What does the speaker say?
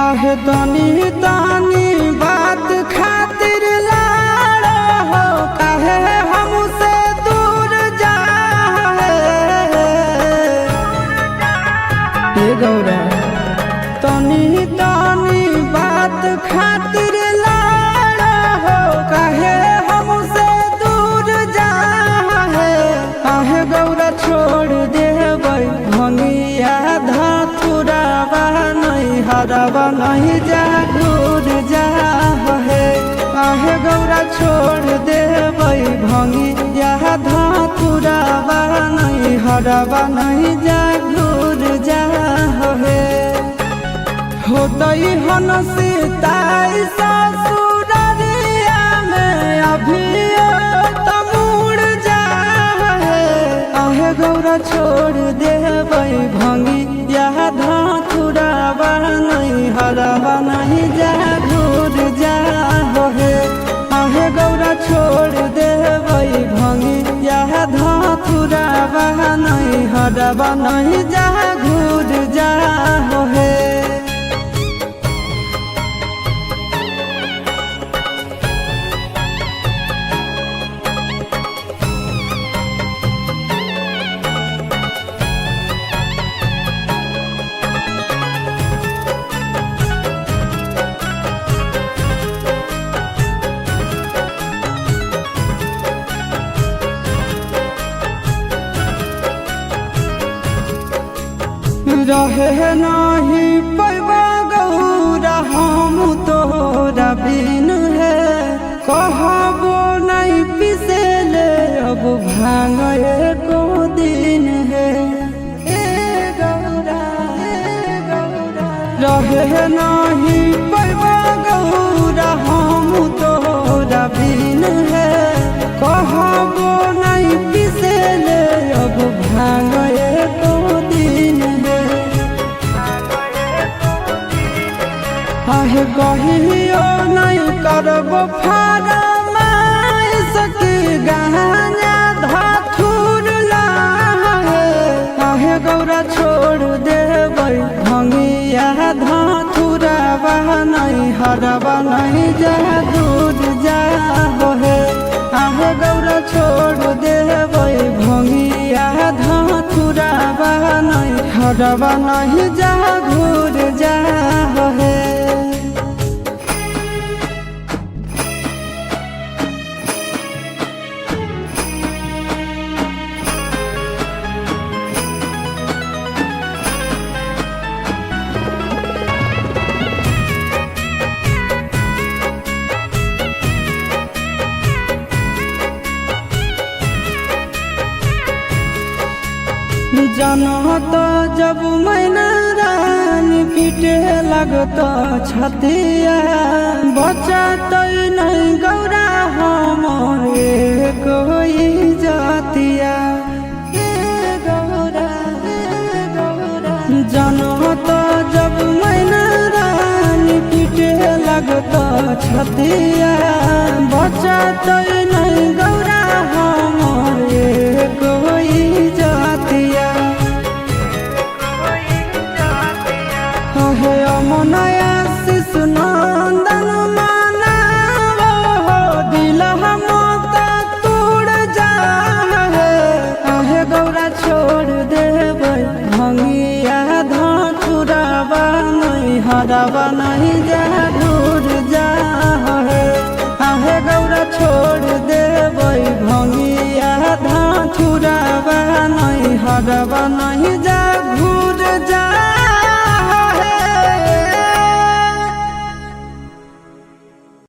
आहे तनी तनी बात खातिर लाड़ा हो काहे हमसे दूर जाए हे गौरा तनी तनी बात खातिर लाड़ा हो काहे हमसे दूर जाए आहे गौरा छोड़ देबै भंगिया धतुरावा नहीं हरावा नहीं जा दूर जा है आहे गौरा छोड़ देबै भंगिया धतुरावा नहीं हरावा नहीं जा दूर जा है होतई हन सीताई ससुररिया में अभी तो मुड़ जा आहे गौरा छोड़ देबै भंगिया धतुरावा नहीं हरावा नहीं जा दूर जा हे आहे गौरा छोड़ देबै भंगिया धतुरावा नहीं हरावा नहीं जा घूर जा हे रहे नहीं पैबा गौरा हम तोरा बिन है कहबो नहीं पिसेले अब भांग एको दिन है रहे नहीं पैबा गौरा हम तोरा बिन है कहबो नहीं पिसेले अब भांग एको दिन है आहे कहियो नहीं करबो फरमाइश की गहना धतुर लाहे आहे गौरा छोड़ देबै भंगिया धतुरावा नहीं हरावा नहीं जा दूर जा हे आहे गौरा छोड़ देबै भंगिया धतुरावा नहीं हरावा नहीं जा घूर जा हे जनत जब मैना रानी पीटे लगत छतिया बचत नहीं गौरा हमारे कोई जातिया जनत जब मैना रानी पीटे लगत छतिया बचत नहीं गौरा हमारे कोई जातिया हे अमनया शिशुनान